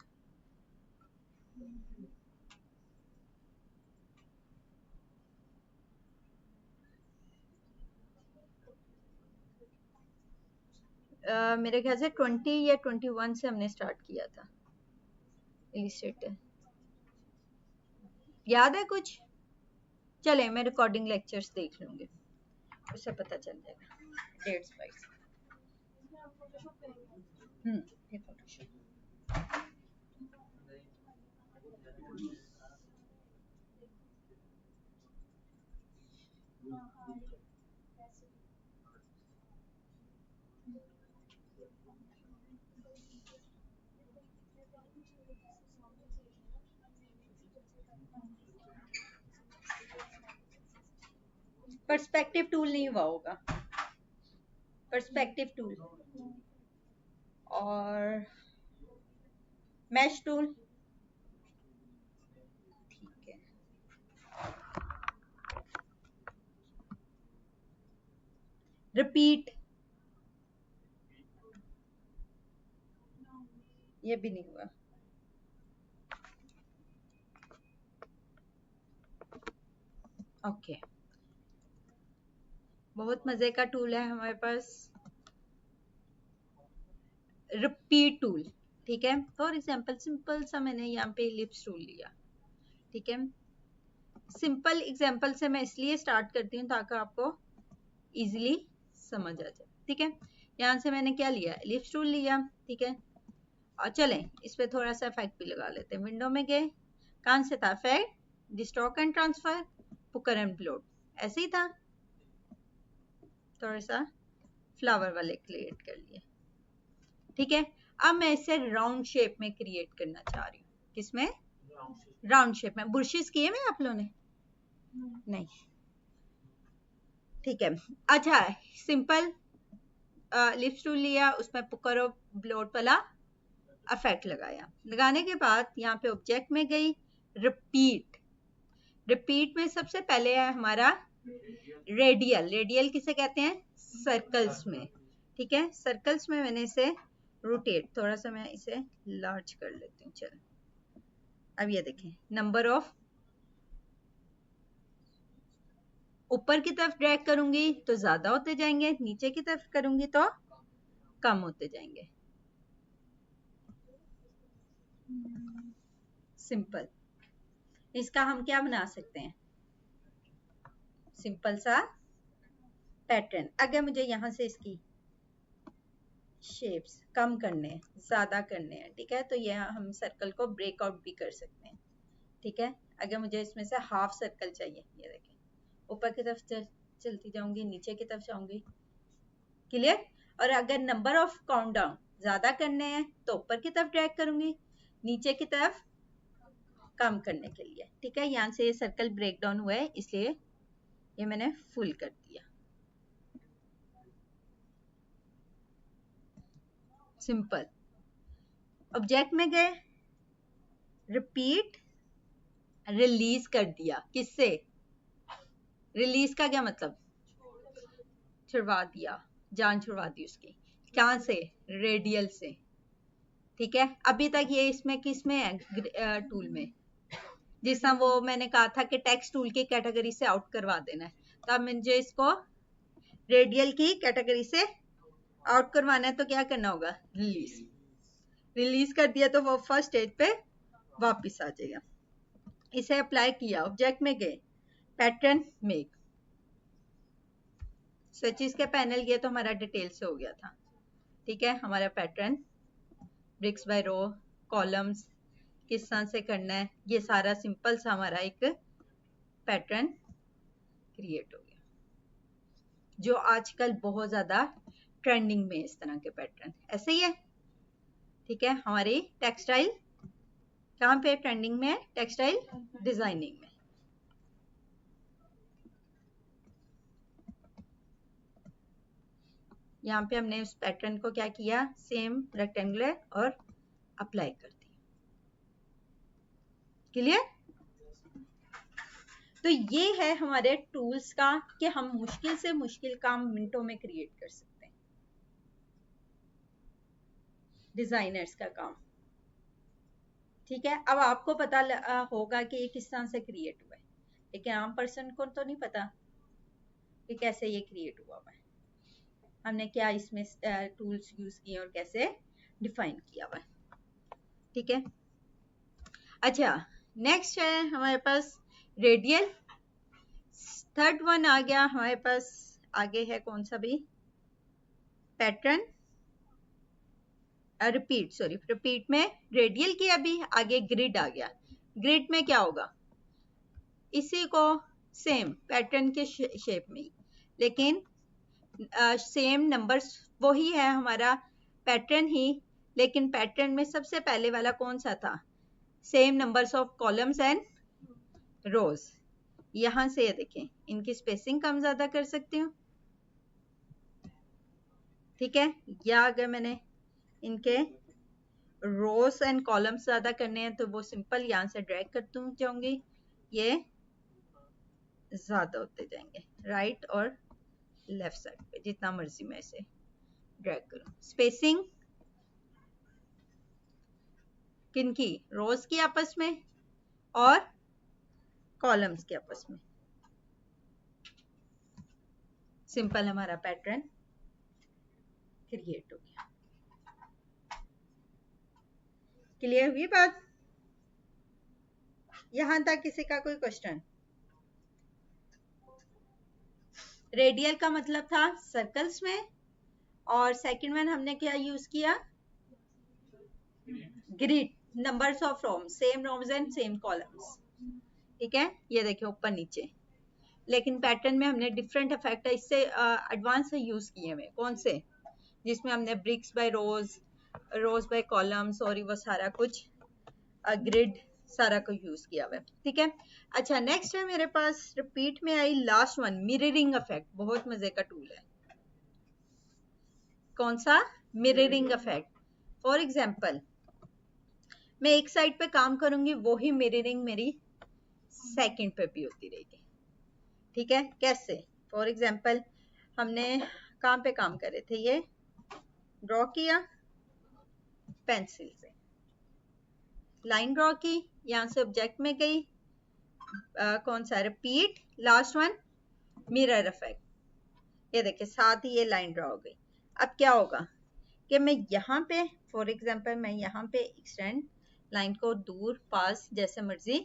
मेरे ख्याल से 20 या 21 से हमने स्टार्ट किया था इलिस्ट्रेटर, याद है कुछ? चले मैं रिकॉर्डिंग लेक्चर्स देख लूंगी, उससे पता चल जाएगा डेट्स वाइज। ये फोटोशॉप। पर्सपेक्टिव टूल नहीं हुआ होगा, पर्सपेक्टिव टूल और मैश टूल, ठीक है। रिपीट, ये भी नहीं हुआ। ओके, बहुत मजे का टूल है हमारे पास, रिपीट टूल। ठीक है, फॉर एग्जाम्पल सिंपल सा मैंने यहाँ पे इलिप्स टूल लिया। ठीक है, सिंपल एग्जाम्पल से मैं इसलिए स्टार्ट करती हूँ ताकि आपको इजीली समझ आ जाए। ठीक है, यहाँ से मैंने क्या लिया, इलिप्स टूल लिया। ठीक है, और चलें इस पे थोड़ा सा इफेक्ट भी लगा लेते हैं। विंडो में गए, कौन से था effect, distort and transfer, pucker and bloat, ऐसे ही था। थोड़ा सा फ्लावर वाले क्रिएट कर लिए। ठीक है, अब मैं इसे राउंड शेप में क्रिएट करना चाह रही हूँ। किसमें, राउंड शेप में। बुर्शिस किए में आप लोगों ने, नहीं। ठीक है, अच्छा सिंपल लिप्स टूल लिया, उसमें पुकर और ब्लोड वाला इफेक्ट लगाया। लगाने के बाद यहाँ पे ऑब्जेक्ट में गई, रिपीट। रिपीट में सबसे पहले है हमारा रेडियल। रेडियल किसे कहते हैं, सर्कल्स में। ठीक है, सर्कल्स में मैंने इसे रोटेट, थोड़ा सा मैं इसे लार्ज कर लेती हूँ। चलो अब ये देखें, नंबर ऑफ, ऊपर की तरफ ड्रैग करूंगी तो ज्यादा होते जाएंगे, नीचे की तरफ करूंगी तो कम होते जाएंगे। सिंपल, इसका हम क्या बना सकते हैं, सिंपल सा पैटर्न। अगर मुझे यहाँ से इसकी शेप्स कम करने हैं, ज्यादा करने हैं, ठीक है, तो यह हम सर्कल को ब्रेकआउट भी कर सकते हैं। ठीक है, अगर मुझे इसमें से हाफ सर्कल चाहिए, ये देखें, ऊपर की तरफ चलती जाऊंगी, नीचे की तरफ जाऊंगी। क्लियर। और अगर नंबर ऑफ काउंट डाउन ज्यादा करने हैं तो ऊपर की तरफ ड्रैग करूंगी, नीचे की तरफ कम करने के लिए। ठीक है, यहाँ से ये सर्कल ब्रेक डाउन हुआ है, इसलिए ये मैंने फुल कर दिया। सिंपल, ऑब्जेक्ट में गए, रिपीट, रिलीज कर दिया। किससे, रिलीज का क्या मतलब, छुड़वा दिया, जान छुड़वा दी उसकी। कहां से, रेडियल से। ठीक है, अभी तक ये इसमें किसमें है, टूल में। जिस तरह वो मैंने कहा था कि टेक्स्ट टूल की कैटेगरी से आउट करवा देना है, तो अब मुझे इसको रेडियल की कैटेगरी से आउट करवाना है, तो क्या करना होगा, रिलीज। रिलीज कर दिया तो वो फर्स्ट स्टेज पे वापस आ जाएगा। इसे अप्लाई किया, ऑब्जेक्ट में गए, पैटर्न मेक, स्विचेस के पैनल, ये तो हमारा डिटेल से हो गया था। ठीक है, हमारा पैटर्न ब्रिक्स बाय रो, कॉलम्स किस तरह से करना है, ये सारा सिंपल सा हमारा एक पैटर्न क्रिएट हो गया, जो आजकल बहुत ज्यादा ट्रेंडिंग में इस तरह के पैटर्न ऐसे ही है। ठीक है, हमारी टेक्सटाइल कहाँ पे ट्रेंडिंग में है, टेक्सटाइल डिजाइनिंग में। यहाँ पे हमने उस पैटर्न को क्या किया, सेम रेक्टेंगुलर और अप्लाई कर दिया। क्लियर। तो ये है हमारे टूल्स का कि हम मुश्किल से मुश्किल काम मिनटों में क्रिएट कर सकते हैं, डिजाइनर्स का काम। ठीक है, अब आपको पता होगा कि ये किस तरह से क्रिएट हुआ है, लेकिन आम पर्सन को तो नहीं पता कि कैसे ये क्रिएट हुआ है, हमने क्या इसमें टूल्स यूज किए और कैसे डिफाइन किया हुआ है। ठीक है, अच्छा नेक्स्ट है हमारे पास रेडियल। थर्ड वन आ गया हमारे पास, आगे है कौन सा भी, पैटर्न, रिपीट, सॉरी रिपीट में रेडियल की, अभी आगे ग्रिड आ गया। ग्रिड में क्या होगा, इसी को सेम पैटर्न के शेप में, लेकिन सेम नंबर्स वही है हमारा पैटर्न ही, लेकिन पैटर्न में सबसे पहले वाला कौन सा था, same numbers of columns and rows. यहां से ये देखें, इनकी स्पेसिंग कम ज्यादा कर सकती हूँ। ठीक है, या अगर मैंने इनके रोज एंड कॉलम्स ज्यादा करने हैं तो वो सिंपल यहां से ड्रैग करती जाऊंगी, ये ज्यादा होते जाएंगे राइट और लेफ्ट साइड पे, जितना मर्जी मैं इसे ड्रैग करूं। स्पेसिंग किनकी, रोज की आपस में और कॉलम्स के आपस में। सिंपल हमारा पैटर्न क्रिएट हो गया। क्लियर हुई बात? यहां तक किसी का कोई क्वेश्चन? रेडियल का मतलब था सर्कल्स में, और सेकंड वन हमने क्या यूज किया? Grid, numbers of roams, same roams and same columns. ठीक है, ये देखिए ऊपर नीचे। लेकिन पैटर्न में हमने डिफरेंट इफेक्ट इससे एडवांस से यूज किए हुए। कौन से? जिसमें हमने ब्रिक्स बाय रोज, रोज बाय कॉलम्स और वो सारा कुछ ग्रिड सारा को यूज किया हुआ है। ठीक है, अच्छा नेक्स्ट है मेरे पास रिपीट में आई लास्ट वन, मिररिंग इफेक्ट। बहुत मजे का टूल है। कौन सा? Mirroring effect. फॉर एग्जाम्पल मैं एक साइड पे काम करूंगी, वही मिररिंग मेरी सेकंड पे भी होती रहेगी। ठीक है, कैसे? फॉर एग्जाम्पल हमने कहाँ पे काम कर रहे थे, ये ड्रॉ किया पेंसिल से, लाइन ड्रॉ की, यहां से ऑब्जेक्ट में गई, कौन सा? Repeat, last one mirror effect. ये देखिए साथ ही ये लाइन ड्रॉ हो गई। अब क्या होगा कि मैं यहाँ पे फॉर एग्जाम्पल मैं यहाँ पे एक्सटेंड लाइन को दूर पास जैसे मर्जी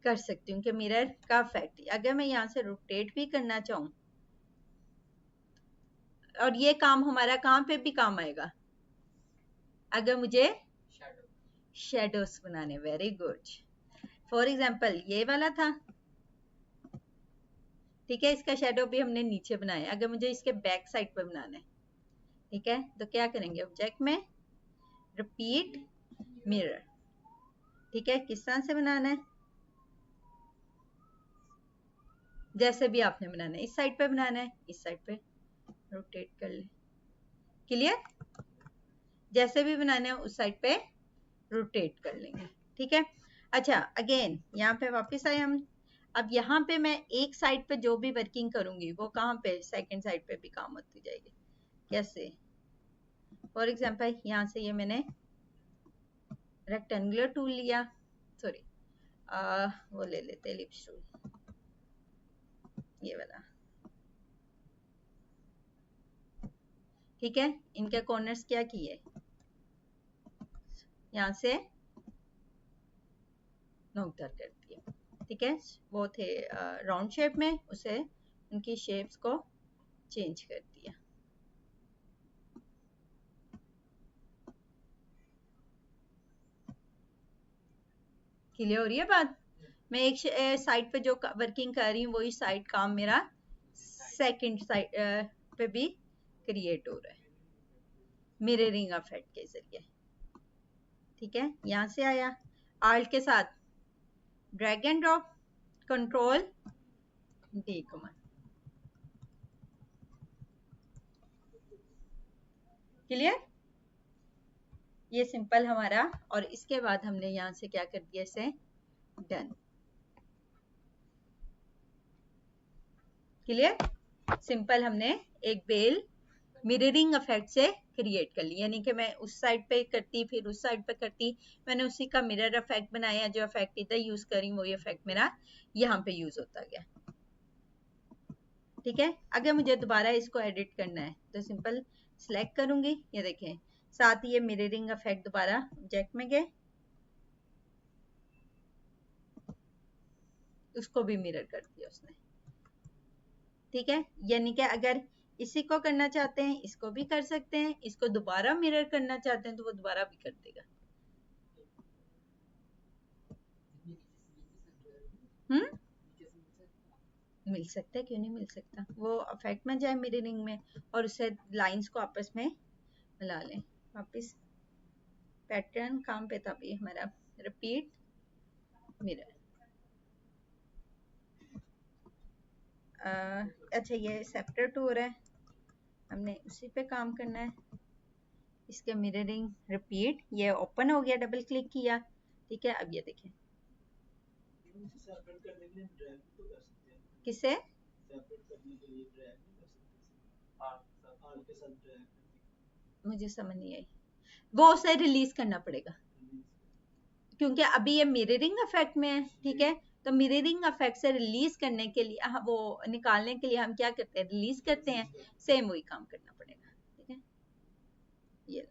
कर सकती हूँ कि मिरर का इफेक्ट। अगर मैं यहाँ से रोटेट भी करना चाहूँ, और ये काम हमारा कहाँ पे भी काम आएगा अगर मुझे शेडोज बनाने। Very good. फॉर एग्जाम्पल ये वाला था, ठीक है, इसका शेडो भी हमने नीचे बनाया। अगर मुझे इसके बैक साइड पे बनाना है, ठीक है, तो क्या करेंगे? ऑब्जेक्ट में रिपीट मिरर। ठीक है, किस तरह से बनाना है? जैसे भी आपने बनाना है, इस साइड पे बनाना है, इस साइड पे रोटेट कर ले। क्लियर? जैसे भी बनाना है उस साइड पे रोटेट कर लेंगे। ठीक है, अच्छा अगेन यहाँ पे वापस आए हम। अब यहाँ पे मैं एक साइड पे जो भी वर्किंग करूंगी वो कहाँ पे? सेकंड साइड पे भी काम होती जाएगी। कैसे? फॉर एग्जाम्पल यहाँ से ये मैंने रेक्टेंगुलर टूल लिया, सॉरी वो ले लेते एलिप्स टूल, ये वाला। ठीक है, इनके कॉर्नर्स क्या किए? यहाँ से नोकदार कर दिए। ठीक है, वो थे राउंड शेप में, उसे उनकी शेप्स को चेंज कर दिया। क्लियर हो रही है बात? मैं एक साइड पे जो वर्किंग कर रही हूँ वही साइड काम मेरा सेकंड साइड पे भी क्रिएट हो रहा है मिररिंग इफेक्ट के जरिए। ठीक है, यहां से आया आल्ट के साथ drag and drop, control D command. Clear? ये सिंपल हमारा, और इसके बाद हमने यहां से क्या कर दिया? इसे डन। क्लियर? सिंपल हमने एक बेल मिररिंग इफेक्ट से क्रिएट कर ली, यानी कि मैं उस साइड पे करती फिर उस साइड पे करती, मैंने उसी का मिरर इफेक्ट बनाया। जो इफेक्ट इधर यूज करी वही इफेक्ट मेरा यहाँ पे यूज होता गया। ठीक है, अगर मुझे दोबारा इसको एडिट करना है तो सिंपल सिलेक्ट करूंगी, ये देखें साथ ही ये मिररिंग इफेक्ट दोबारा ऑब्जेक्ट में गए, उसको भी मिरर कर दिया उसने। ठीक है, यानी कि अगर इसी को करना चाहते हैं इसको भी कर सकते हैं, इसको दोबारा मिरर करना चाहते हैं तो वो दोबारा भी कर देगा। मिल सकता है, क्यों नहीं मिल सकता? वो इफेक्ट में जाए मिररिंग में और उससे लाइंस को आपस में मिला लें। वापिस पैटर्न काम पे था भी हमारा, रिपीट मिरर। अच्छा ये सेपरेट हो रहा है, हमने उसी पे काम करना है। इसके मिररिंग रिपीट, ये ओपन हो गया, डबल क्लिक किया। ठीक है, अब ये देखें किसे मुझे समझ नहीं आई। वो उसे रिलीज करना पड़ेगा क्योंकि अभी ये मिररिंग इफेक्ट में है। ठीक है, तो मिररिंग इफेक्ट से रिलीज करने के लिए वो निकालने के लिए हम क्या करते हैं, रिलीज करते हैं। सेम वही काम करना पड़ेगा, ठीक है। ये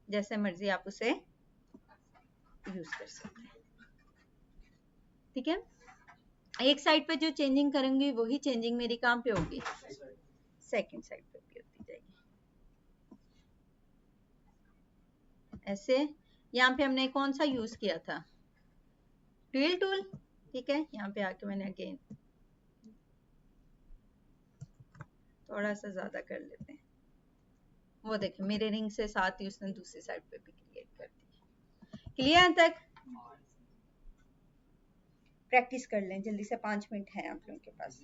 जैसे मर्जी आप उसे यूज कर सकते हैं, ठीक है। एक साइड पे जो चेंजिंग करूंगी वही चेंजिंग मेरी कहाँ पे होगी, सेकंड साइड पे भी होती जाएगी। ऐसे यहाँ पे हमने कौन सा यूज किया था, ट्विल टूल, ठीक है। यहाँ पे आके मैंने अगेन थोड़ा सा ज्यादा कर लेते हैं। वो देखें मिररिंग से साथ ही उसने दूसरी साइड पे भी क्रिएट कर दी। क्लियर तक? प्रैक्टिस कर लें जल्दी से, 5 मिनट है आप लोगों के पास।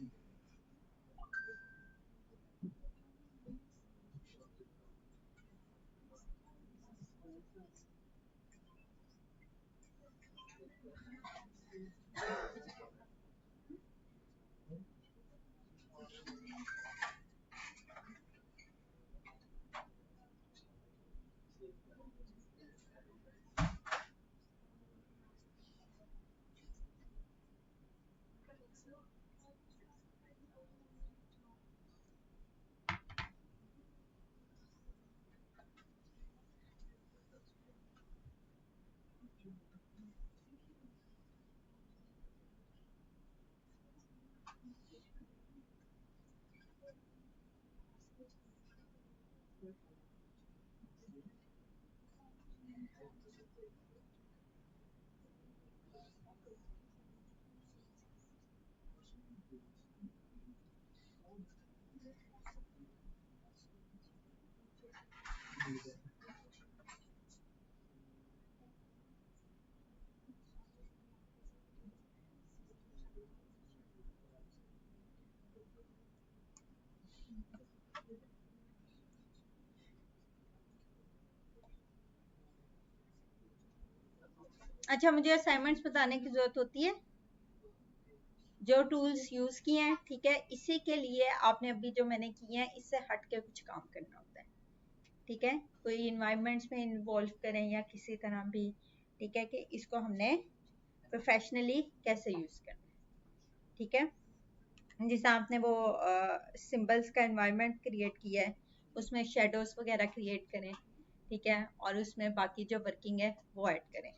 अच्छा, मुझे असाइनमेंट्स बताने की जरूरत होती है, जो टूल्स यूज किए हैं, ठीक है। इसी के लिए आपने अभी जो मैंने किए हैं इससे हट के कुछ काम करना होता है, ठीक है। कोई इन्वायरमेंट्स में इन्वॉल्व करें या किसी तरह भी, ठीक है, कि इसको हमने प्रोफेशनली कैसे यूज करना है, ठीक है। जैसे आपने वो सिंबल्स का एनवायरनमेंट क्रिएट किया है, उसमें शेडोज वगैरह क्रिएट करें, ठीक है, और उसमें बाकी जो वर्किंग है वो ऐड करें।